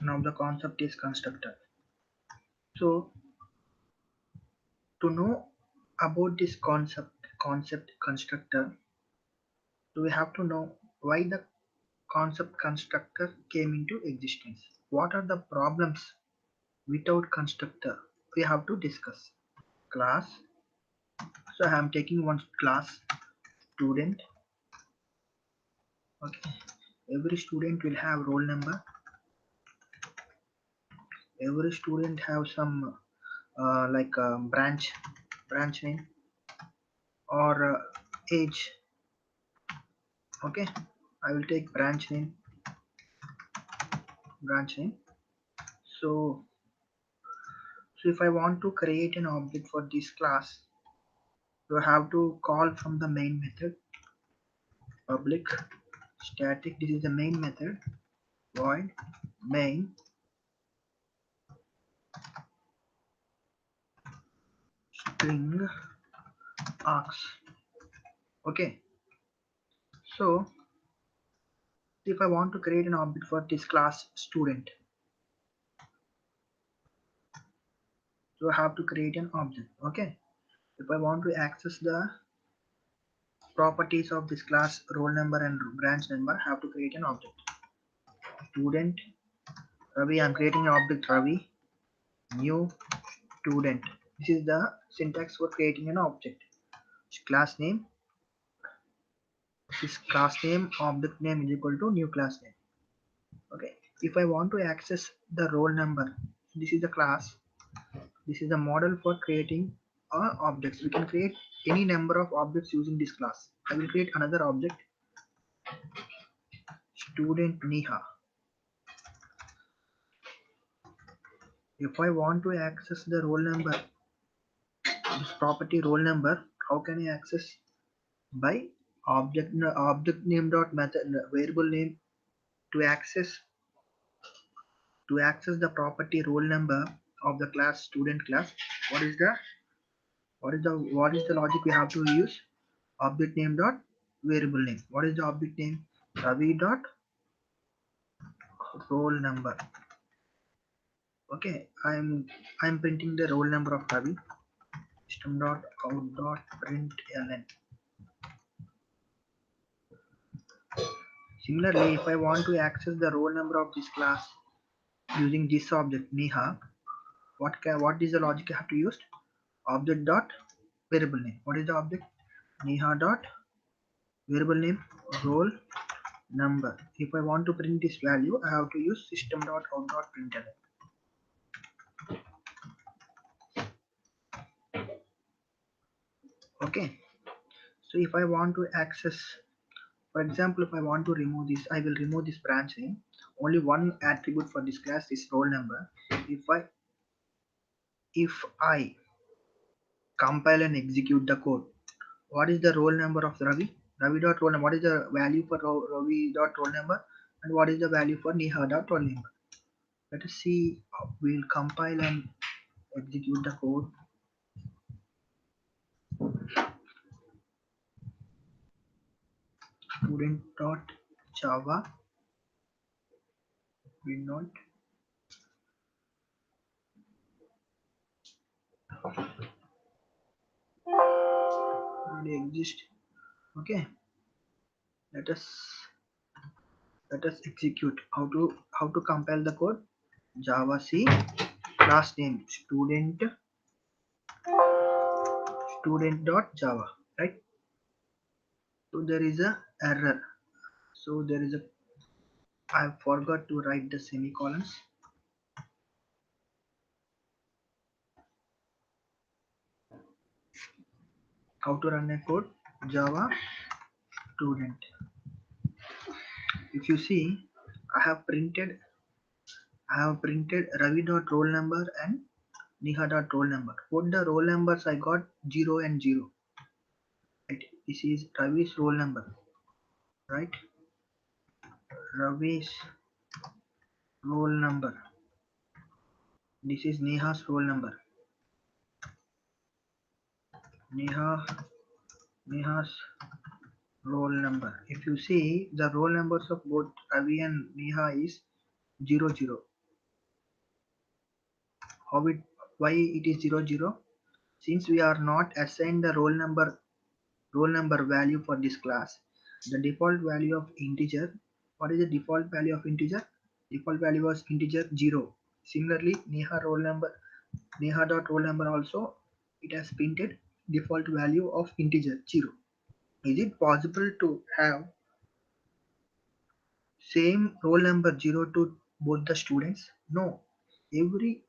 Now the concept is constructor. So to know about this concept constructor, we have to know why the concept constructor came into existence. What are the problems without constructor? We have to discuss. Class. So I am taking one class student. Okay. Every student will have roll number. Every student have some like branch name or age. Okay. I will take branch name. So if I want to create an object for this class, you have to call from the main method public static. This is the main method void main string args. Okay, so if I want to create an object for this class student, so I have to create an object. Okay, if I want to access the properties of this class roll number and branch number, I have to create an object. Student Ravi, I'm creating an object Ravi, new student. This is the syntax for creating an object. Class name, this class name object name is equal to new class name. Okay, if I want to access the roll number, this is the class, this is the model for creating objects. We can create any number of objects using this class. I will create another object student Neha. If I want to access the roll number, this property roll number, how can I access? By object name dot method variable name. To access the property roll number of the class student class, what is the what is the logic we have to use? Object name dot variable name. What is the object name? Ravi dot roll number. Okay, I'm printing the roll number of Ravi. System dot out dot println. Similarly, if I want to access the roll number of this class using this object Neha, what is the logic I have to use? Object dot variable name. What is the object? Neha dot variable name roll number. If I want to print this value, I have to use system dot out dot println. Okay, so if I want to access, for example, if I want to remove this, I will remove this branch name. Only one attribute for this class is roll number. If I compile and execute the code, what is the roll number of Ravi? Ravi dot roll number. What is the value for Ravi dot roll number, and what is the value for Neha dot roll number? Let us see. We'll compile and execute the code. Student dot Java will not really exist. Okay, let us execute. How to compile the code? Java C class name student dot Java, right? So there is a error. So there is a I forgot to write the semicolons. How to run a code? Java student. If you see, I have printed Ravi dot roll number and Neha dot roll number. Both the roll numbers I got 0 and 0. Right? This is Ravi's roll number. Right? Ravi's roll number. This is Neha's roll number. Neha's roll number. If you see, the roll numbers of both Ravi and Neha is 0 0. why it is 0 0? Since we are not assigned the roll number value for this class, the default value of integer. What is the default value of integer? Default value was integer 0. Similarly, Neha dot roll number also, it has printed default value of integer 0. Is it possible to have same roll number 0 to both the students? No. Every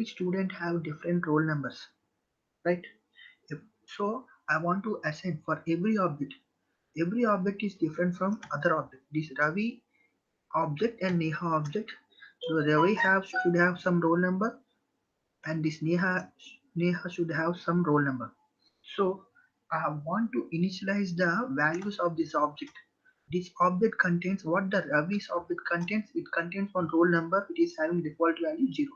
student have different roll numbers, right? So I want to assign for every object. Every object is different from other object. This Ravi object and Neha object. So Ravi should have some roll number, and this Neha should have some roll number. So I want to initialize the values of this object. This object contains what the Ravi's object contains. It contains one roll number which is having default value 0.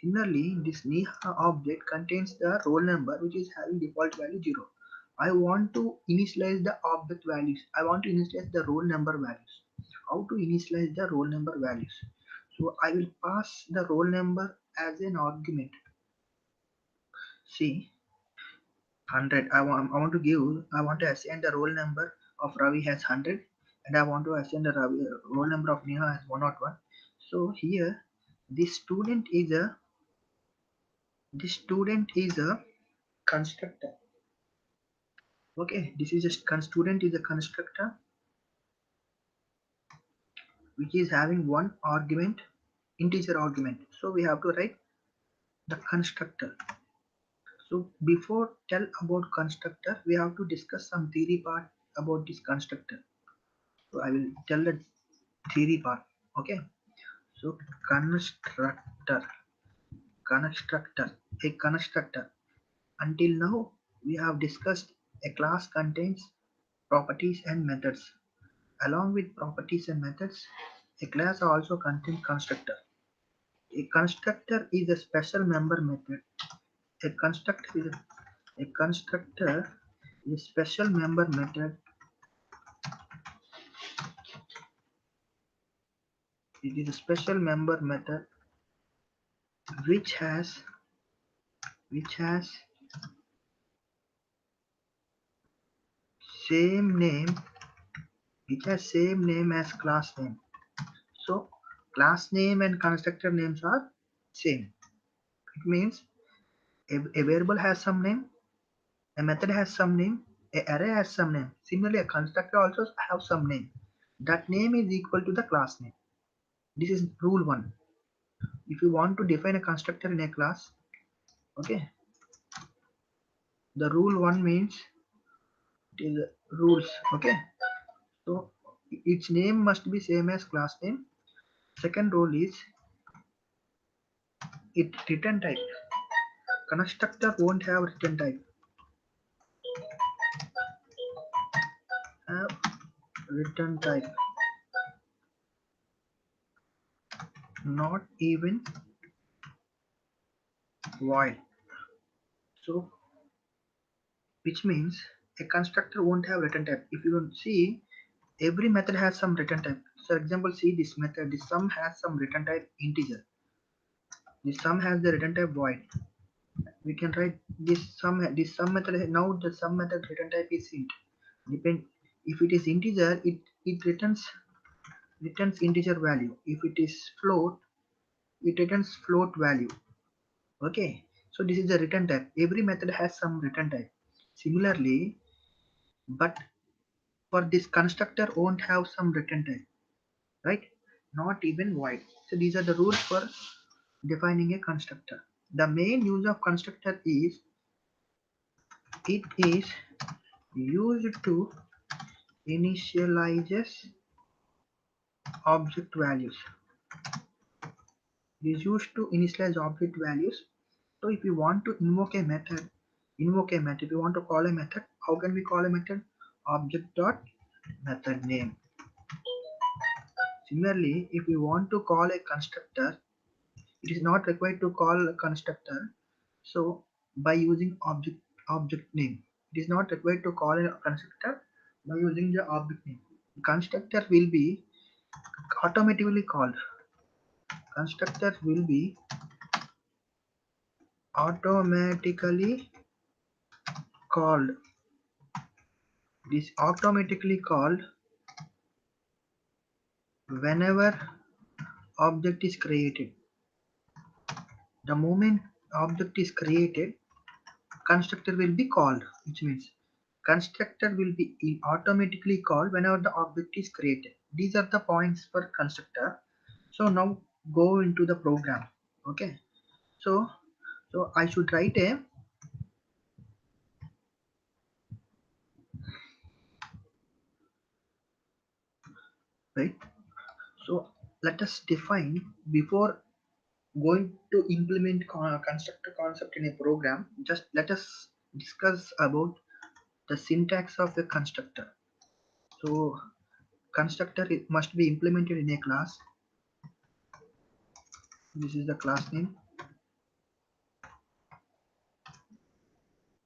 Similarly, this Neha object contains the roll number which is having default value 0. I want to initialize the object values. I want to initialize the roll number values. How to initialize the roll number values? So I will pass the roll number as an argument. See, 100. I want to assign the roll number of Ravi has 100, and I want to assign the roll number of Neha as 101. So here, this student is a constructor. Okay, this is just student is a constructor which is having one argument, integer argument. So we have to write the constructor. So before tell about constructor, we have to discuss some theory part about this constructor. So I will tell the theory part. Okay. So constructor, a constructor. Until now, we have discussed a class contains properties and methods. Along with properties and methods, a class also contains constructor. A constructor is a special member method. A constructor is a special member method. It is a special member method which has which has same name as class name. So class name and constructor names are same. It means a variable has some name, a method has some name, a array has some name. Similarly, a constructor also have some name. That name is equal to the class name. This is rule 1. If you want to define a constructor in a class, okay, the rule 1 means it is rules, okay. So its name must be same as class name. Second rule is it return type. Constructor won't have return type. Have return type. Not even void. So which means a constructor won't have return type. If you don't see, every method has some return type. So example, see this method, this sum has some return type integer. This sum has the return type void. We can write this sum method. Now the sum method return type is int. Depend if it is integer, it returns integer value. If it is float, it returns float value. Okay, so this is the return type. Every method has some return type. Similarly, but for this constructor won't have some return type, right? Not even void. So these are the rules for defining a constructor. The main use of constructor is it is used to initializes object values. It is used to initialize object values. So if you want to invoke a method. If you want to call a method, how can we call a method? Object dot method name. Similarly, if you want to call a constructor, it is not required to call a constructor. So by using object name, it is not required to call a constructor by using the object name. Constructor will be automatically called. Constructor will be automatically called. This automatically called whenever object is created. The moment object is created, constructor will be called, which means constructor will be automatically called whenever the object is created. These are the points for constructor. So now go into the program. Okay, so I should write a right. So let us define before going to implement constructor concept in a program. Just let us discuss about the syntax of a constructor. So constructor must be implemented in a class. This is the class name.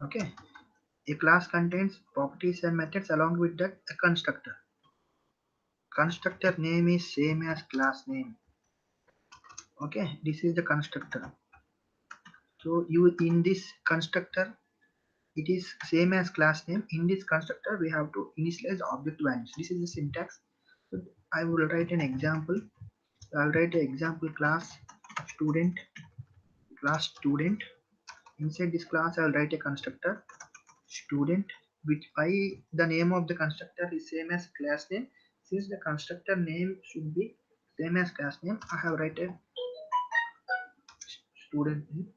Okay, a class contains properties and methods along with that a constructor. Constructor name is same as class name. Okay, this is the constructor. So you in this constructor it is same as class name. In this constructor we have to initialize object values. This is the syntax. So I will write an example. I'll write an example student class student. Inside this class I will write a constructor student, which by the name of the constructor is same as class name. Since the constructor name should be same as class name, I have write a student name.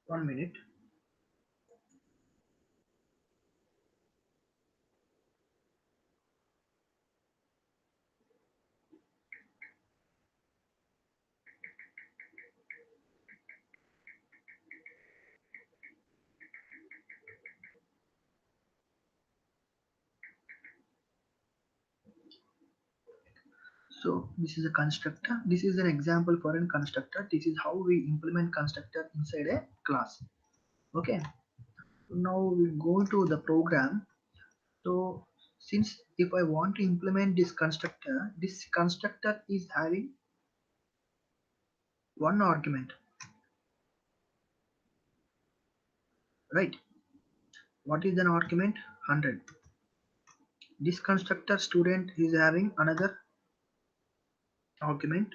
1 minute. So this is a constructor. This is an example for a constructor. This is how we implement constructor inside a class. Okay. Now we go to the program. So since if I want to implement this constructor is having one argument, right? What is an argument? 100. This constructor student is having another argument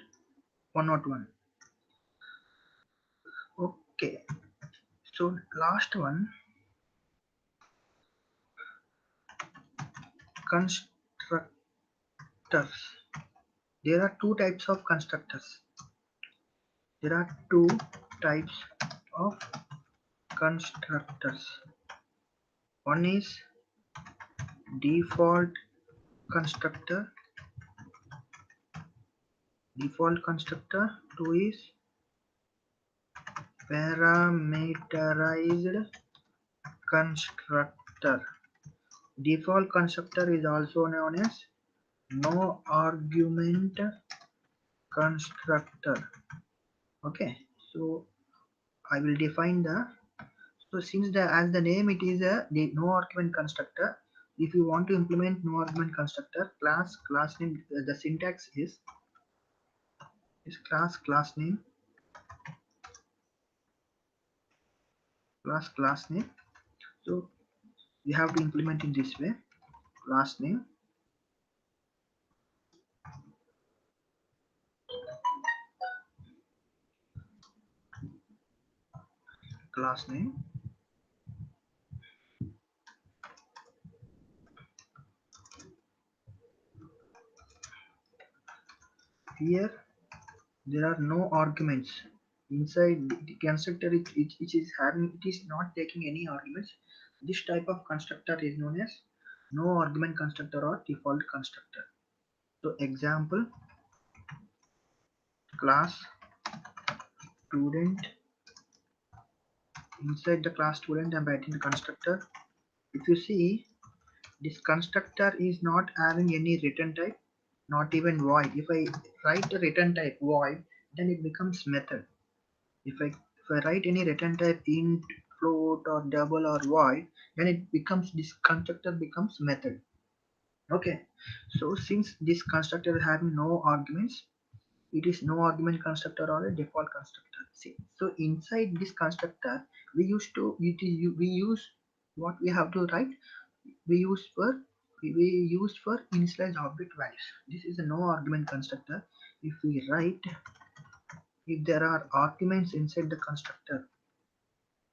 101. Okay, so last one, constructors. There are two types of constructors. There are two types of constructors. One is default constructor. Default constructor. Two is parameterized constructor. Default constructor is also known as no argument constructor. Okay, so I will define the so since the as the name it is the no argument constructor. If you want to implement no argument constructor, class name, the syntax is class name class name. So you have to implement in this way. Class name class name here there are no arguments inside the constructor. It is having, it is not taking any arguments. This type of constructor is known as no argument constructor or default constructor. So example, class student. Inside the class student I'm writing the constructor. If you see, this constructor is not having any return type, not even void. If I write the return type void, then it becomes method. If I write any return type int, float or double or void, then it becomes, this constructor becomes method. Okay, so since this constructor is having no arguments, it is no argument constructor or a default constructor. See, so inside this constructor we use what we have to write. We use for we use for initialize object values. This is a no argument constructor. If we write, if there are arguments inside the constructor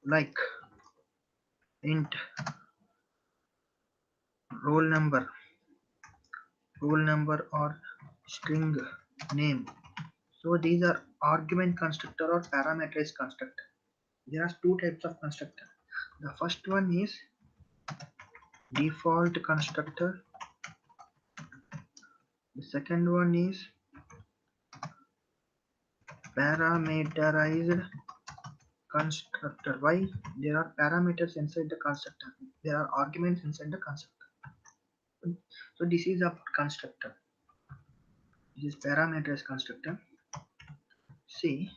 like int roll number, or string name, so these are argument constructor or parameterized constructor. There are two types of constructor. The first one is default constructor. The second one is parameterized constructor. Why? There are parameters inside the constructor. There are arguments inside the constructor. So this is a constructor. This is parameterized constructor. See,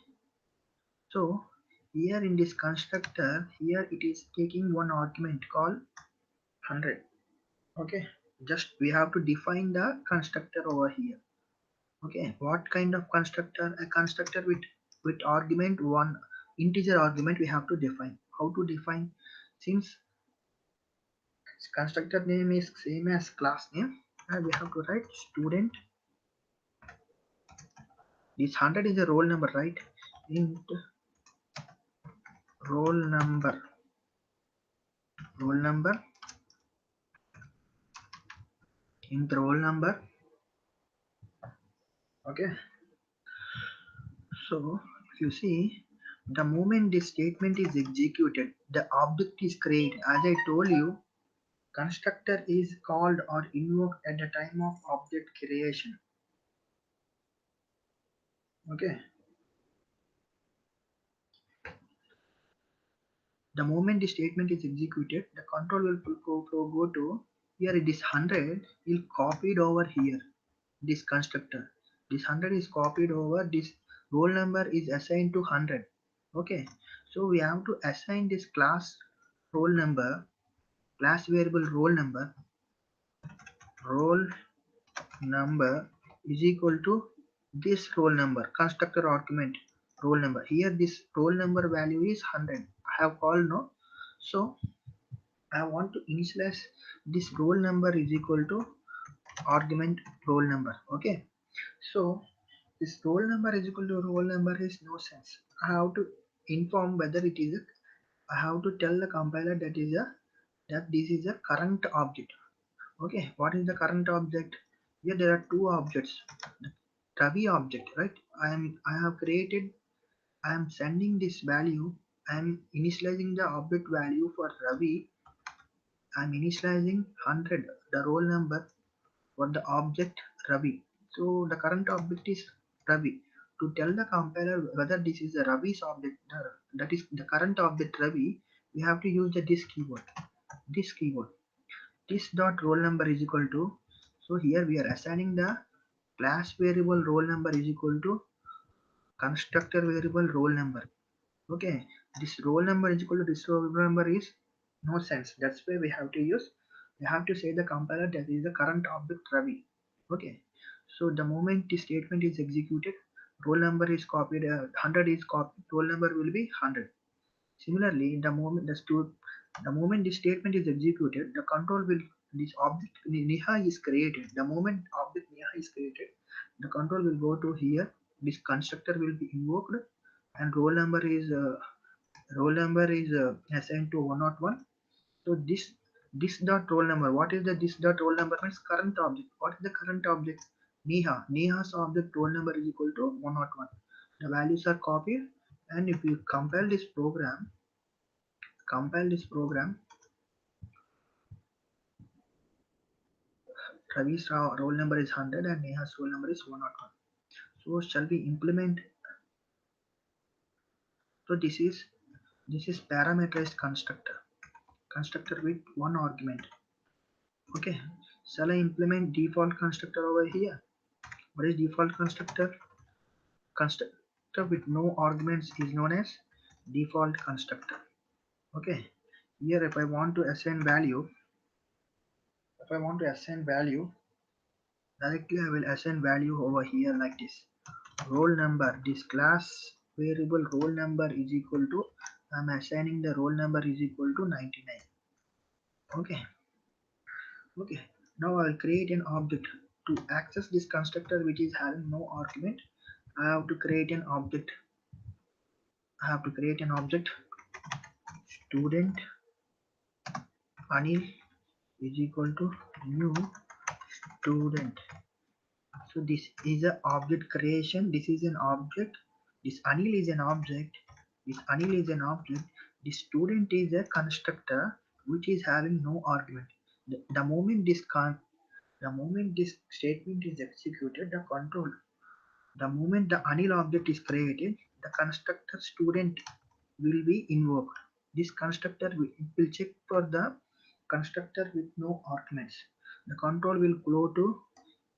so here in this constructor, here it is taking one argument called 100. Okay, just we have to define the constructor over here. Okay, what kind of constructor? A constructor with argument one, integer argument we have to define. How to define? Since constructor name is same as class name, and we have to write student. This 100 is a roll number, right? Int roll number, roll number, int roll number. Okay, so if you see, the moment this statement is executed, the object is created. As I told you, constructor is called or invoked at the time of object creation. Okay, the moment the statement is executed, the control will go to here. It is 100 will copied over here. This constructor, this 100 is copied over. This roll number is assigned to 100. Okay, so we have to assign this class roll number, class variable roll number is equal to this roll number constructor argument roll number. Here this roll number value is 100. I have called no, so I want to initialize this roll number is equal to argument roll number. Okay, so this roll number is equal to roll number is no sense. I have to inform whether it is a, I have to tell the compiler that is a, that this is a current object. Okay, what is the current object? Here there are two objects. The Ravi object, right? I have created, I am sending this value, I am initializing the object value for Ravi. I am initializing 100, the roll number for the object Ravi. So the current object is Ravi. To tell the compiler whether this is a Ravi's object, that is the current object Ravi, we have to use the this keyword. This keyword. This dot roll number is equal to, so here we are assigning the class variable roll number is equal to constructor variable roll number. Okay, this roll number is equal to this roll number is no sense. That's why we have to use, we have to say the compiler that is the current object Ravi. Okay, so the moment the statement is executed, roll number is copied, 100 is copied, roll number will be 100. Similarly, the moment this statement is executed, the control will, this object Neha is created. The moment object Neha is created, the control will go to here. This constructor will be invoked, and roll number is assigned to 101. So this dot roll number. What is the this dot roll number? Means current object. What is the current object? Neha. Neha's object roll number is equal to 101. The values are copied, and if you compile this program, Ravi's roll number is 100 and Neha's roll number is 101. So shall we implement? So this is parameterized constructor with one argument. Okay, shall I implement default constructor over here? What is default constructor? Constructor with no arguments is known as default constructor. Okay, here if I want to assign value, if I want to assign value directly, I will assign value over here like this. roll number. This class variable roll number is equal to, I'm assigning the roll number is equal to 99. Okay. Okay. Now I'll create an object to access this constructor which is having no argument. I have to create an object. I have to create an object student Anil is equal to new student. So this is an object creation. This is an object. This Anil is an object. This Anil is an object. The student is a constructor which is having no argument. The moment the moment this statement is executed, the moment the Anil object is created, the constructor student will be invoked. This constructor will check for the constructor with no arguments. The control will go to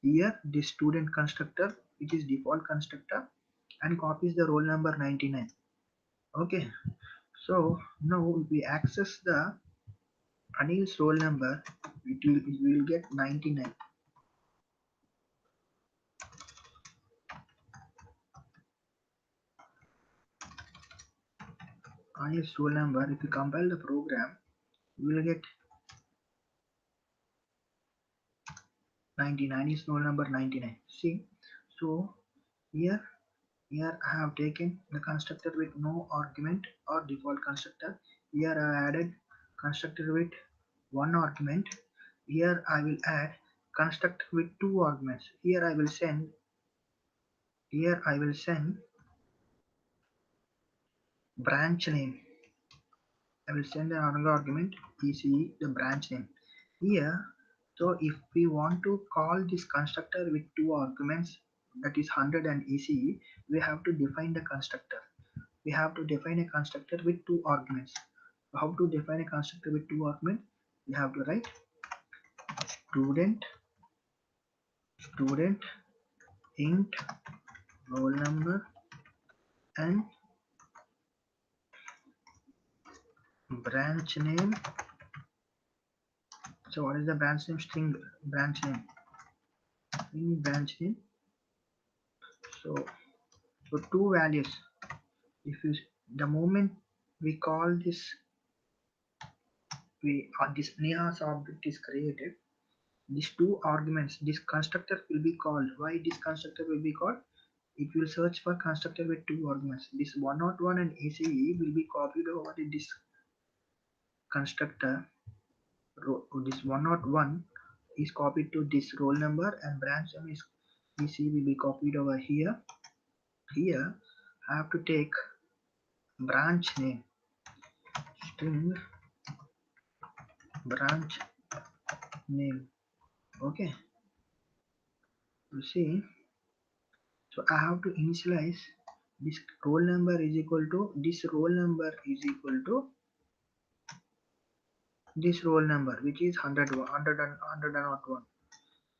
here the student constructor which is default constructor and copies the roll number 99. Okay, so now we access the Anil's roll number, it will get 99. Anil's roll number, if you compile the program, you will get 99 is roll number 99. See, so here here I have taken the constructor with no argument or default constructor. Here I added constructor with one argument. Here I will add constructor with two arguments. Here I will send branch name. I will send another argument ECE the branch name. Here, so if we want to call this constructor with two arguments, that is 100 and ECE, we have to define the constructor. We have to define a constructor with two arguments. How to define a constructor with two arguments? We have to write student student int roll number and branch name. So what is the branch name? String branch name. String branch name. So two values. If you the moment we call this this Neha's object is created, these two arguments, this constructor will be called. Why this constructor will be called? It will search for constructor with two arguments. This 101 and ACE will be copied over to this constructor. This 101 is copied to this roll number and branch name is ECE will be copied over here. Here I have to take branch name string branch name. Okay, you see, so I have to initialize this roll number is equal to this roll number is equal to this roll number which is 100 101.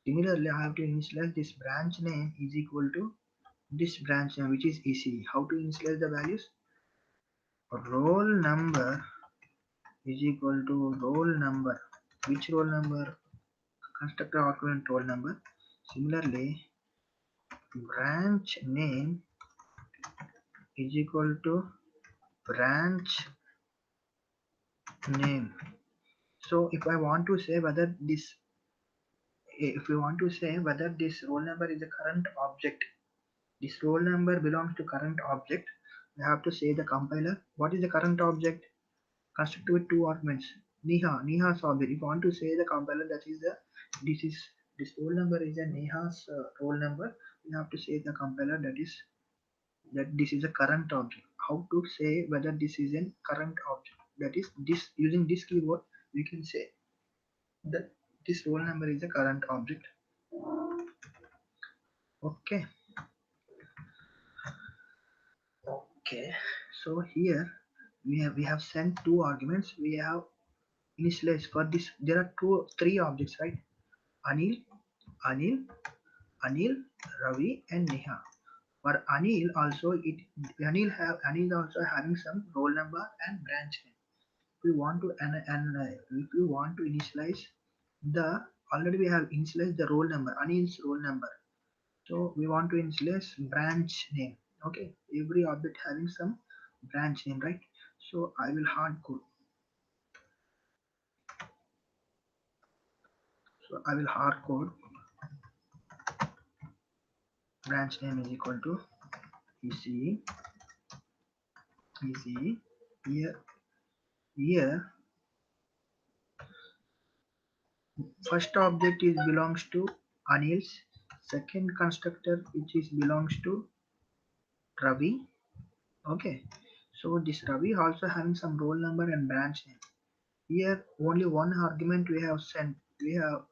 Similarly, I have to initialize this branch name is equal to this branch name which is ECE. How to initialize the values? Roll number is equal to roll number. Which roll number? Constructor argument roll number. Similarly, branch name is equal to branch name. So if I want to say whether this if we want to say whether this roll number is a current object, this roll number belongs to current object, we have to say the compiler. What is the current object? Constructed with two arguments. Neha's object. If you want to say the compiler that is the this roll number is a Neha's roll number, we have to say the compiler that this is a current object. How to say whether this is a current object? That is this using this keyword we can say that this roll number is a current object. Okay. Okay. So here we have sent two arguments. We have initialized for this. There are three objects, right? Anil, Anil, Anil, Ravi, and Neha. For Anil also Anil also having some roll number and branch name. We want to if we want to initialize the already we have initialized the roll number Anil's roll number. So we want to initialize branch name. Okay, every object having some branch name, right? So I will hard code. So I will hard code branch name is equal to ECE. Here first object is belongs to Anil's, second constructor which is belongs to Ravi. Okay, so this Ravi also having some roll number and branch name. Here only one argument we have sent, we have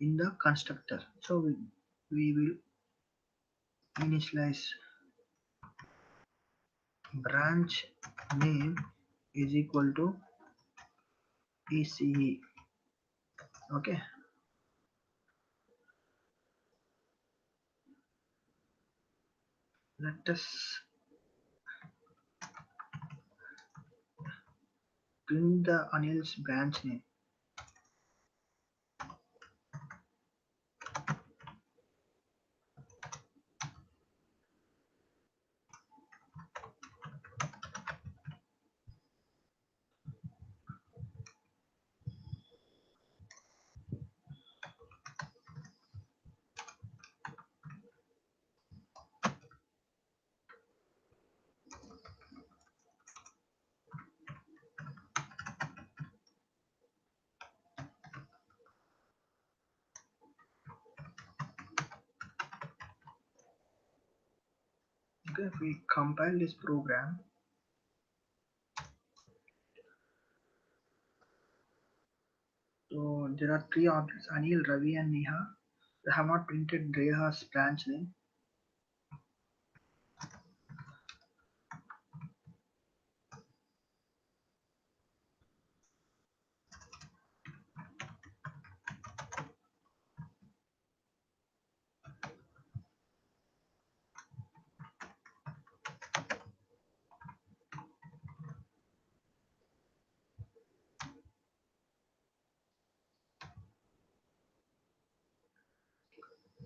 in the constructor. So we will initialize branch name is equal to ECE. Okay, let us print the Anil's branch name. Okay, if we compile this program, so there are three objects Anil, Ravi, and Neha. They have not printed Reha's branch name.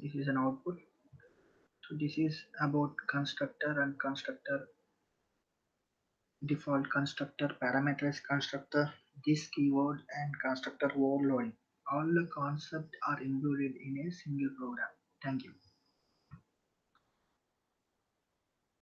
This is an output. So this is about constructor and constructor default constructor, parameterized constructor, this keyword, and constructor overloading. All the concepts are included in a single program. Thank you.